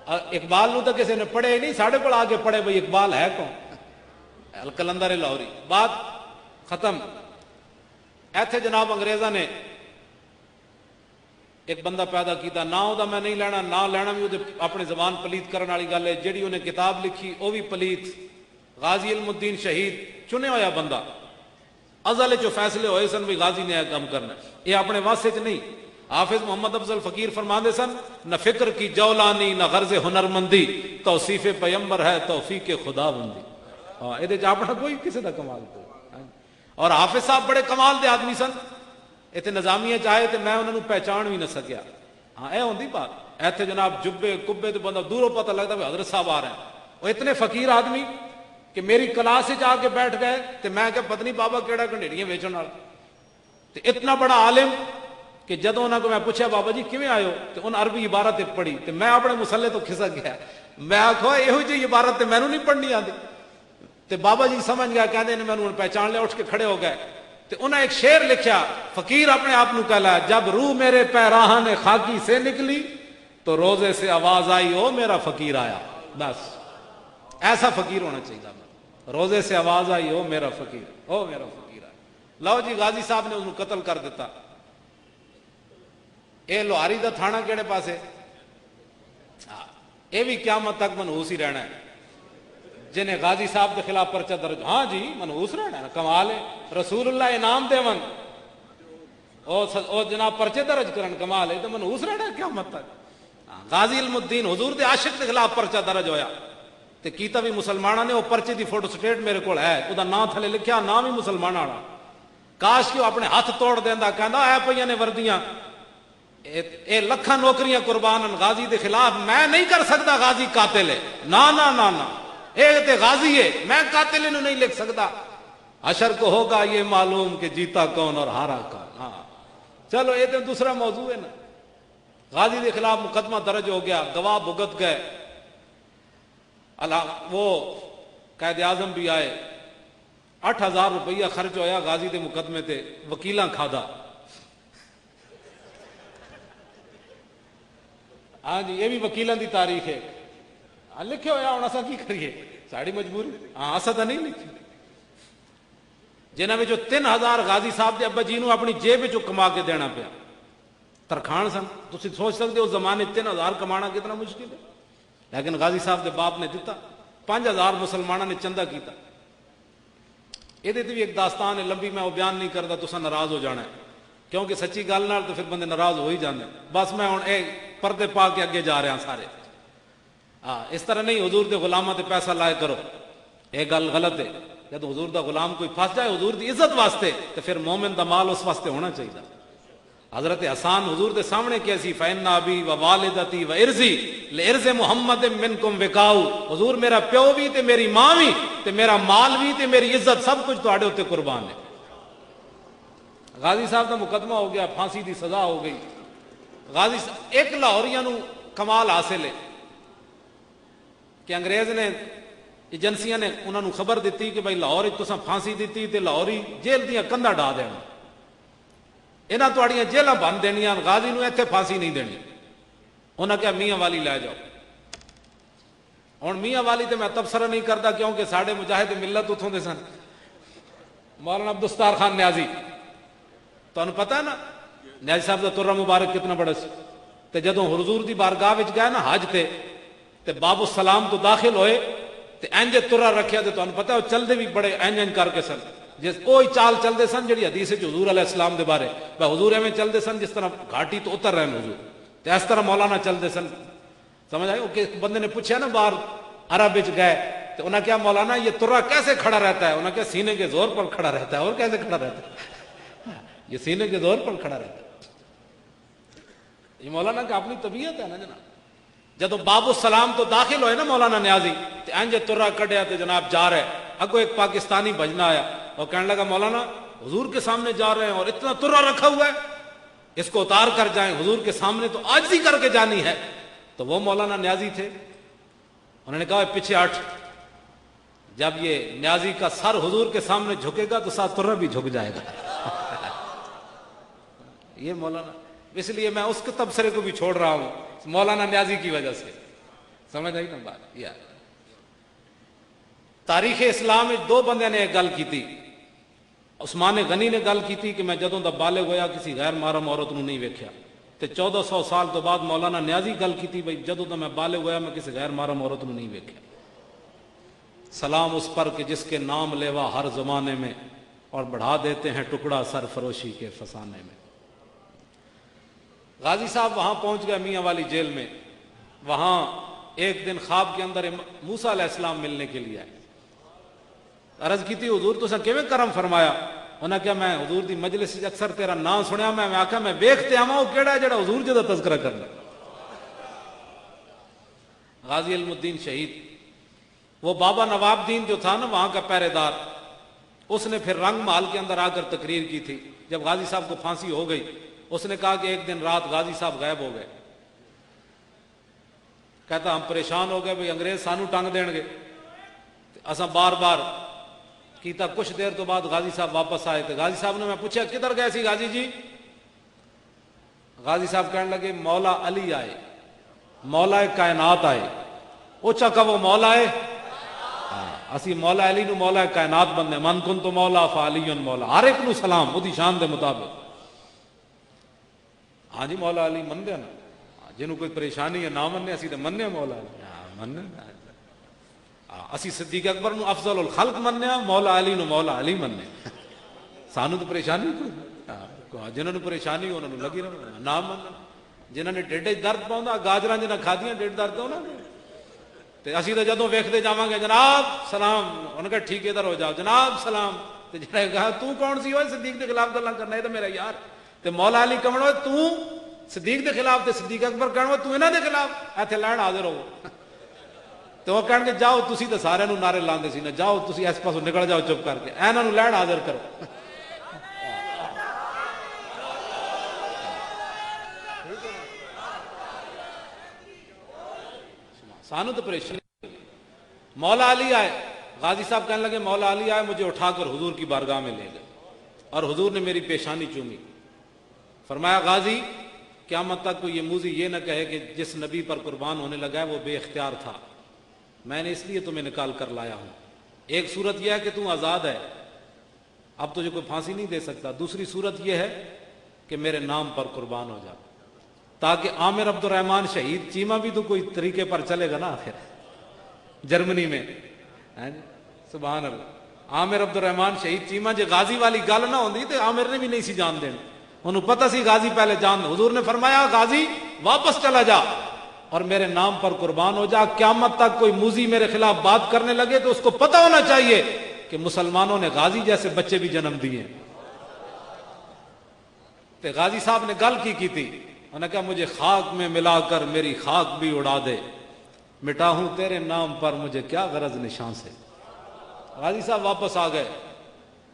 اقبال نو تو کسی نے پڑھے ہی نہیں، ساڑھے کو آگے پڑھے بھائی اقبال ہے کون؟ الکلندر لاہوری۔ بات ختم۔ ایتھے جناب انگریزاں نے ایک بندہ پیدا کیتا، نہ وہ میں نہیں لینا، نہ لینا بھی وہ اپنی زبان پلیت کرنے والی گل ہے، جیڑی انہیں کتاب لکھی وہ بھی پلیت۔ غازی علم الدین شہید چنے ہویا بندہ، ازل جو فیصلے ہوئے سن بھی غازی نے کام کرنا، یہ اپنے واسطے چ نہیں۔ حافظ محمد افضل فقیر فرماندے سن، نہ فکر کی جولانی نہ غرض ہنرمندی، توصیف پیمبر ہے توفیق خدا بندی۔ ہاں یہ اپنا کوئی کسی کا کمال کوئی۔ اور حافظ صاحب بڑے کمال دے آدمی سن، اتنے نظامیہ چاہے تو میں انہوں نے پہچان بھی نہ سکیا۔ ہاں اے ہوندی بات، ایتھے جناب جبے کبے تو بندہ دوروں پتہ لگتا ہے حضرت صاحب آ رہے ہیں۔ وہ اتنے فقیر آدمی کہ میری کلاس آ کے بیٹھ گئے تو میں کہ پتہ نہیں بابا کیڑا کنڈیڑیاں ویچن والا، تو اتنا بڑا عالم کہ جدوں انہوں کو میں پوچھا بابا جی کیویں آئے ہو تو انہوں عربی عبارت پڑھی تو میں اپنے مسلے تو کھسک گیا، میں آخو یہو جی عبارت میں نے نہیں پڑھنی آتی، تو بابا جی سمجھ گیا، کہتے ہیں میں نے پہچان لیا، اٹھ کے کھڑے ہو گئے۔ تو انہیں ایک شعر لکھیا، فقیر اپنے آپ کو کہلا، جب روح میرے پیراہن خاکی سے نکلی تو روزے سے آواز آئی او میرا فقیر آیا۔ بس ایسا فقیر ہونا چاہیے، روزے سے آواز آئی او میرا فقیر، او میرا فقیر آیا۔ لو جی غازی صاحب نے اس کو قتل کر دیتا۔ اے لوہاری دا تھانہ کیڑے پاسے؟ اے بھی قیامت تک منحوس ہی رہنا ہے، جنہیں غازی صاحب کے خلاف پرچہ درج، ہاں جی منحوس رہنا ہے، کمال ہے، رسول اللہ انعام دیون او جناب پرچے درج کرن، کمال ہے، تو منحوس رہنا ہے قیامت تک۔ غازی علم الدین حضور دے عاشق کے خلاف پرچہ درج ہویا تے کیتا بھی مسلمانہ نے، وہ پرچے دی فوٹو سٹیٹ میرے کو ہے، وہ نام تھلے لکھیا، نام ہی مسلمانہ والا، کاش کہ وہ اپنے ہاتھ توڑ دیندا، کہندا اے پئیاں نے وردیاں، اے لکھاں نوکریاں قربان غازی دے خلاف، میں نہیں کر سکتا غازی قاتل ہے، نا نا نا نا، اے تے غازی ہے، میں قاتل انہوں نہیں لکھ سکتا، حشر کو ہوگا یہ معلوم کہ جیتا کون اور ہارا کون۔ ہاں چلو یہ تو دوسرا موضوع ہے نا۔ غازی کے خلاف مقدمہ درج ہو گیا، گواہ بھگت گئے، وہ قائد اعظم بھی آئے، 8,000 روپیہ خرچ ہویا غازی دے مقدمے تے، وکیلاں کھادا۔ ہاں جی یہ بھی وکیلاں دی تاریخ ہے، لکھے ہویا ہوں اسا کی کریے، ساڑی مجبوری، ہاں اسا تو نہیں لکھی۔ جنہاں میں جو 3,000 غازی صاحب دے ابا جی نو اپنی جیب جو کما کے دینا پیا، ترخان سن، تسی سوچ سکتے ہو زمانے 3,000 کمانا کتنا مشکل ہے، لیکن غازی صاحب دے باپ نے دیتا، 5,000 مسلمانہ نے چندہ کیتا۔ یہ دیتی بھی ایک داستان ہے لمبی، میں وہ بیان نہیں کرتا، تسا ناراض ہو جانا ہے، کیونکہ سچی گل نال تو پھر بندے ناراض ہو ہی جاندے، بس میں ہوں اے پردے پا کے اگے جا رہا ہوں سارے۔ ہاں اس طرح نہیں حضور دے غلامہ تے پیسہ لائے کرو، یہ گل غلط ہے۔ جب حضور دا غلام کوئی پھنس جائے حضور دی عزت واسطے تو پھر مومن دا مال اس واسطے ہونا چاہیے۔ حضرت حسان حضور دے سامنے کیسی، فَإِنَّ أَبِي وَوَالِدَتِي وَإِرْزِي لِإِرْزِ مُحَمَّدٍ مِّنْكُمْ وِقَاؤُ، حضور میرا پیو بھی تے میری ماں بھی تے میرا مال بھی تے میری عزت سب کچھ تواڈے اوتے قربان ہے۔ غازی صاحب دا مقدمہ ہو گیا، پھانسی دی سزا ہو گئی۔ غازی ایک لاہوریاں نو کمال حاصل ہے کہ انگریز نے ایجنسیاں نے انہوں نے خبر دیتی کہ بھائی لاہور تساں پھانسی دیتی تے لاہوری جیل دیاں کندا ڈا دینا، انہاں تواڈیاں جیلاں بن دینیاں، غازی نو ایتھے پھانسی نہیں دینی۔ انہاں کہا میاں والی لے جاؤ۔ ہن میاں والی تے میں تبصرہ نہیں کرتا کیونکہ ساڈے مجاہد ملت اتھوں دے سن، مولانا عبدالستار خان نیازی، تانوں پتہ ہے نا نیازی صاحب دا ترہ مبارک کتنا بڑا سی، تے جدوں حضور دی بارگاہ وچ گئے نا حج تے باب السلام تو داخل ہوئے تے انج ترا رکھیا تے تانوں پتہ ہے وہ چلدے بھی بڑے انج کر کے سن، جس وہی چال چلدے سن جڑی حدیث وچ حضور علیہ السلام دے بارے، بھائی حضور ایویں چلدے سن جس طرح گھاٹی تو اتر رہے ہیں حضور، تے اس طرح مولانا چلدے سن۔ سمجھ آئی؟ کہ بندے نے پوچھا نا باہر عرب وچ گئے تو انہاں کہا مولانا یہ ترا کیسے کھڑا رہتا ہے؟ انہاں کہا سینے کے زور پر کھڑا رہتا ہے۔ اور کیسے کھڑا رہتا ہے؟ یہ سینے کے زور پر کھڑا رہتا ہے۔ یہ مولانا کا اپنی طبیعت ہے نا جناب۔ جدو باب السلام تو داخل ہوئے نا مولانا نیازی تے انج ترا کڈیا تے جناب جا رہے، اگو ایک پاکستانی بھجنا آیا اور کہنے لگا مولانا حضور کے سامنے جا رہے ہیں اور اتنا ترا رکھا ہوا ہے، اس کو اتار کر جائیں، حضور کے سامنے تو عاجزی کر کے جانی ہے۔ تو وہ مولانا نیازی تھے، انہوں نے کہا پیچھے ہٹ، جب یہ نیازی کا سر حضور کے سامنے جھکے گا تو ساتھ ترا بھی جھک جائے گا۔ یہ مولانا، اس لیے میں اس کے تبصرے کو بھی چھوڑ رہا ہوں مولانا نیازی کی وجہ سے۔ سمجھ آئی نا بات؟ یار تاریخ اسلام میں دو بندے نے ایک گل کی تھی. عثمان غنی نے گل کی تھی کہ میں جدوں دا بالغ ہویا کسی غیر محرم عورت نو نہیں ویکھیا. تے 1400 سال تو بعد مولانا نیازی گل کی تھی بھئی جدوں دا میں بالغ ہویا میں کسی غیر محرم عورت نو نہیں ویکھیا. سلام اس پر کہ جس کے نام لیوا ہر زمانے میں اور بڑھا دیتے ہیں ٹکڑا سرفروشی کے فسانے میں. غازی صاحب وہاں پہنچ گئے میاں والی جیل میں. وہاں ایک دن خواب کے اندر موسیٰ علیہ السلام ملنے کے لیے آئے. عرض کی تھی حضور تو کیویں کرم فرمایا. انہاں کہا میں حضور دی مجلس وچ اکثر تیرا نام سنیا میں آکھا میں ویکھتے آواں او کیڑا ہے جڑا حضور جی دا تذکرہ کرنا. غازی علم الدین شہید وہ بابا نواب دین جو تھا نا وہاں کا پہرے دار, اس نے پھر رنگ محل کے اندر آ کر تقریر کی تھی. جب غازی صاحب کو پھانسی ہو گئی اس نے کہا کہ ایک دن رات غازی صاحب غائب ہو گئے. کہتا ہم پریشان ہو گئے بھئی انگریز سانو ٹنگ دین گے. اساں بار بار کیتا. کچھ دیر تو بعد غازی صاحب واپس آئے. تو غازی صاحب نے میں پوچھا کدھر گئے سی غازی جی؟ غازی صاحب کہنے لگے مولا علی آئے, مولا کائنات آئے. اوچا کہ وہ مولا ہے اسی مولا علی نو مولا کائنات بندے. من کن تو مولا فعلی مولا. ہر ایک نو سلام وہ دی شان دے مطابق. ہاں جی مولا علی مندے نا, جنہوں کوئی پریشانی ہے نہ مننے اسی تے مننے مولا علی مننے. اسی صدیق اکبر نو افضل الخلق مننے, مولا علی نو مولا علی مننے. سانو تو پریشانی کوئی, جنہوں نے پریشانی انہوں نے لگی رہنا نہ مننا. جنہوں نے ڈیڈے درد پاؤں گاجراں جنہاں کھادیاں ڈیڈ درد ہونا تے اسی تے جدوں ویکھدے جاواں گے جناب سلام, انہاں کہا ٹھیک ادھر ہو جاؤ جناب سلام. تے جڑا کہا تو کون سی ہوئے صدیق دے خلاف گلاں کرنا, ہے تو میرا یار. تے مولا علی کہن ہوئے تو صدیق دے خلاف, تے صدیق اکبر کہن ہوئے تو انہاں دے خلاف. ایتھے لین حاضر ہو. تو وہ کہن گے جاؤ تسی تے سارے نو نعرے لاندے سی نا, جاؤ تسی اس پاسوں نکل جاؤ چپ کر کے, انہاں نو لین حاضر کرو. سانو تو پریشانی. مولا علی آئے. غازی صاحب کہنے لگے مولا علی آئے, مجھے اٹھا کر حضور کی بارگاہ میں لے گئے اور حضور نے میری پیشانی چومی. فرمایا غازی قیامت تک کوئی یہ موذی یہ نہ کہے کہ جس نبی پر قربان ہونے لگا ہے وہ بے اختیار تھا, میں نے اس لیے تمہیں نکال کر لایا ہوں. ایک صورت یہ ہے کہ تم آزاد ہے, اب تجھے کوئی پھانسی نہیں دے سکتا. دوسری صورت یہ ہے کہ میرے نام پر قربان ہو جا, تاکہ عامر عبد الرحمن شہید چیمہ بھی تو کوئی طریقے پر چلے گا نا آخر جرمنی میں. سبحان اللہ. عامر عبد الرحمن شہید چیمہ جے غازی والی گل نہ ہوندی تے عامر نے بھی نہیں سی جان دین. انہوں پتہ سی غازی پہلے جان. حضور نے فرمایا غازی واپس چلا جا اور میرے نام پر قربان ہو جا. قیامت تک کوئی موذی میرے خلاف بات کرنے لگے تو اس کو پتہ ہونا چاہیے کہ مسلمانوں نے غازی جیسے بچے بھی جنم دیے. تے غازی صاحب نے گل کی تھی, انہوں نے کہا مجھے خاک میں ملا کر میری خاک بھی اڑا دے, مٹا ہوں تیرے نام پر مجھے کیا غرض نشان سے. غازی صاحب واپس آ گئے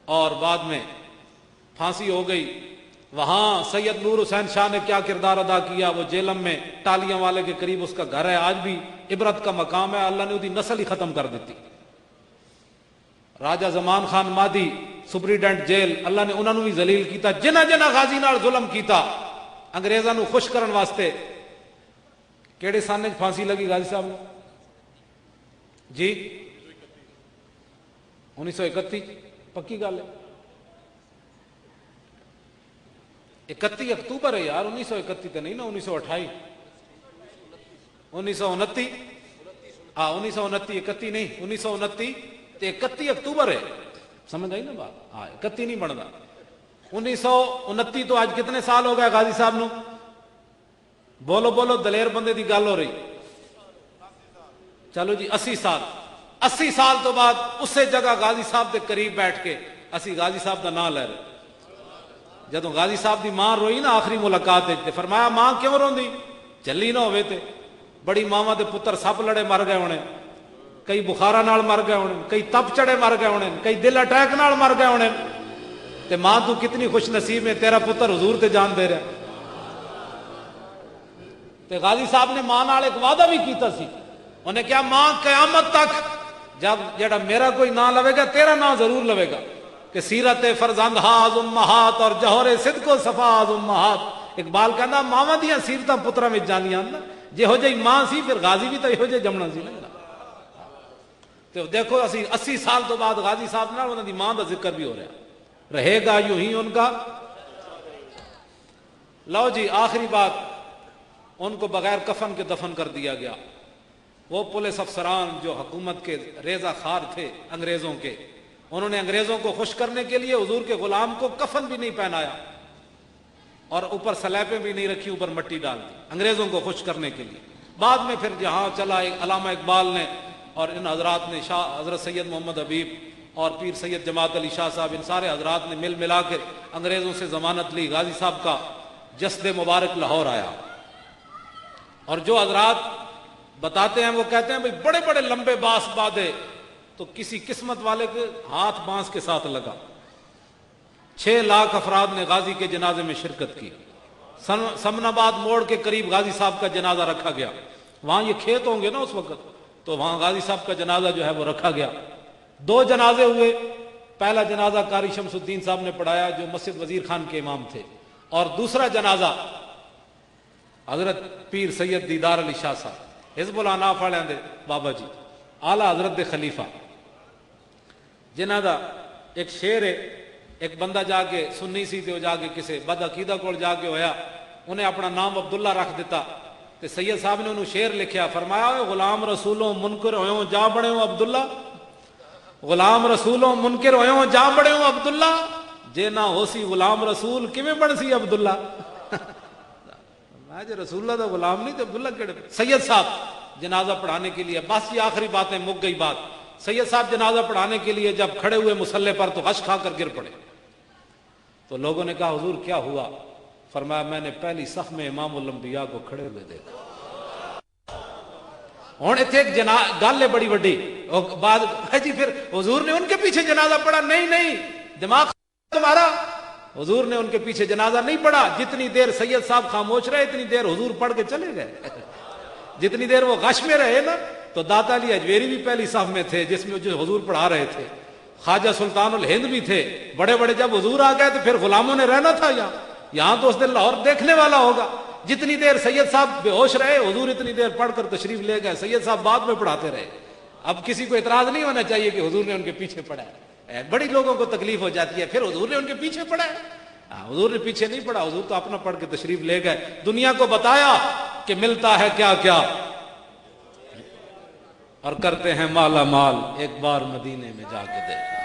اور بعد میں پھانسی ہو گئی. وہاں سید نور حسین شاہ نے کیا کردار ادا کیا, وہ جیلم میں ٹالیاں والے کے قریب اس کا گھر ہے, آج بھی عبرت کا مقام ہے. اللہ نے اس کی نسل ہی ختم کر دیتی. راجہ زمان خان مادی سپریڈنٹ جیل, اللہ نے انہوں نے بھی ذلیل کیتا. جنہ جنہ غازی نال ظلم کیتا انگریزاں نو خوش کرن واسطے. کیڑے سانے پھانسی لگی غازی صاحب نے جی؟ 1931 پکی گل ہے. 31 اکتوبر ہے یار, 1931 تو نہیں نا, 1928 1929 ہاں 1929 31 نہیں 1929 تے 31 اکتوبر ہے. سمجھ آئی نا بات؟ ہاں 31 نہیں بنتا. 1929 تو آج کتنے سال ہو گئے غازی صاحب نو؟ بولو بولو دلیر بندے دی گل ہو رہی. چلو جی 80 سال. 80 سال تو بعد اسی جگہ غازی صاحب دے قریب بیٹھ کے اسی غازی صاحب دا نام لے رہے. جدو غازی صاحب دی ماں روئی نا آخری ملاقات تے فرمایا ماں کیوں روندی؟ جلی نہ ہوئے تے بڑی ماواں دے پتر سپ لڑے مر گئے ہونے, کئی بخارا نال مر گئے ہونے, کئی تپ چڑے مر گئے ہونے, کئی دل اٹیک نال مر گئے ہونے. تے ماں تو کتنی خوش نصیب ہے, تیرا پتر حضور تے جان دے رہا. تے غازی صاحب نے ماں نال ایک وعدہ بھی کیتا سی. انہیں کیا ماں قیامت تک جب جڑا میرا کوئی نام لوے گا تیرا نام ضرور لوے گا کہ سیرت فرزند ہاز امہات اور جوہر صدق و صفا ہاز امہات. اقبال کہنا ماواں دیاں سیرتاں پتراں وچ جانیاں نا, ਜਿਹੋ ਜਿਹੀ ਮਾਂ ਸੀ ਫਿਰ ਗਾਜ਼ੀ ਵੀ ਤਾਂ ਇਹੋ ਜਿਹਾ ਜੰਮਣਾ ਸੀ ਨਾ। ਤੇ ਦੇਖੋ ਅਸੀਂ 80 ਸਾਲ ਤੋਂ ਬਾਅਦ ਗਾਜ਼ੀ ਸਾਹਿਬ ਨਾਲ ਉਹਨਾਂ ਦੀ ਮਾਂ ਦਾ ਜ਼ਿਕਰ ਵੀ ਹੋ ਰਿਹਾ, رہے گا یوں ہی ان کا۔ لو جی آخری بات، ان کو بغیر کفن کے دفن کر دیا گیا۔ وہ پولیس افسران جو حکومت کے ریزہ خار تھے انگریزوں کے، انہوں نے انگریزوں کو خوش کرنے کے لیے حضور کے غلام کو کفن بھی نہیں پہنایا اور اوپر سلیبیں بھی نہیں رکھی، اوپر مٹی ڈال دی انگریزوں کو خوش کرنے کے لیے۔ بعد میں پھر جہاں چلا علامہ اقبال نے اور ان حضرات نے، شاہ حضرت سید محمد حبیب اور پیر سید جماعت علی شاہ صاحب، ان سارے حضرات نے مل ملا کے انگریزوں سے ضمانت لی، غازی صاحب کا جسد مبارک لاہور آیا۔ اور جو حضرات بتاتے ہیں وہ کہتے ہیں بھئی بڑے بڑے لمبے باس باندھے تو کسی قسمت والے کے ہاتھ بانس کے ساتھ لگا۔ 6 لاکھ افراد نے غازی کے جنازے میں شرکت کی۔ سمن آباد موڑ کے قریب غازی صاحب کا جنازہ رکھا گیا، وہاں یہ کھیت ہوں گے نا اس وقت، تو وہاں غازی صاحب کا جنازہ جو ہے وہ رکھا گیا۔ 2 جنازے ہوئے، پہلا جنازہ قاری شمس الدین صاحب نے پڑھایا جو مسجد وزیر خان کے امام تھے، اور دوسرا جنازہ حضرت پیر سید دیدار علی شاہ صاحب حزب الاناف والے دے بابا جی اعلی حضرت دے خلیفہ، جنہ دا ایک شعر ہے، ایک بندہ جا کے سنی سی تے جا کے کسے بد عقیدہ کول جا کے ہویا، انہیں اپنا نام عبداللہ رکھ دیتا، تے سید صاحب نے انہوں شعر لکھیا، فرمایا غلام رسولوں منکر ہوئوں جا بڑے ہوں عبداللہ، غلام رسولوں منکر ہوئوں جا بڑے ہوں عبداللہ، جے نہ ہو سی غلام رسول کیویں بن سی عبداللہ۔ میں جو رسول اللہ دا غلام نہیں تو عبداللہ کیڑے۔ سید صاحب جنازہ پڑھانے کے لیے، بس یہ آخری باتیں مک گئی بات، سید صاحب جنازہ پڑھانے کے لیے جب کھڑے ہوئے مصلے پر تو غش کھا کر گر پڑے، تو لوگوں نے کہا حضور کیا ہوا؟ فرمایا میں نے پہلی صف میں امام الانبیاء کو کھڑے ہوئے دیکھا۔ ہوں اتنے ایک گل ہے بڑی وڈی، بعد جی پھر حضور نے ان کے پیچھے جنازہ پڑھا؟ نہیں، دماغ تمہارا، حضور نے ان کے پیچھے جنازہ نہیں پڑھا۔ جتنی دیر سید صاحب خاموش رہے اتنی دیر حضور پڑھ کے چلے گئے، جتنی دیر وہ غش میں رہے نا، تو داتا علی اجویری بھی پہلی صف میں تھے جس میں جو حضور پڑھا رہے تھے، خواجہ سلطان الہند بھی تھے، بڑے بڑے جب حضور آ گئے تو پھر غلاموں نے رہنا تھا یہاں تو اس دن لاہور دیکھنے والا ہوگا۔ جتنی دیر سید صاحب بے ہوش رہے حضور اتنی دیر پڑھ کر تشریف لے گئے، سید صاحب بعد میں پڑھاتے رہے۔ اب کسی کو اعتراض نہیں ہونا چاہیے کہ حضور نے ان کے پیچھے پڑھا ہے، بڑی لوگوں کو تکلیف ہو جاتی ہے پھر حضور نے ان کے پیچھے پڑھا ہے۔ حضور نے پیچھے نہیں پڑھا، حضور تو اپنا پڑھ کے تشریف لے گئے، دنیا کو بتایا کہ ملتا ہے کیا کیا، اور کرتے ہیں مالا مال، ایک بار مدینے میں جا کے دیکھ۔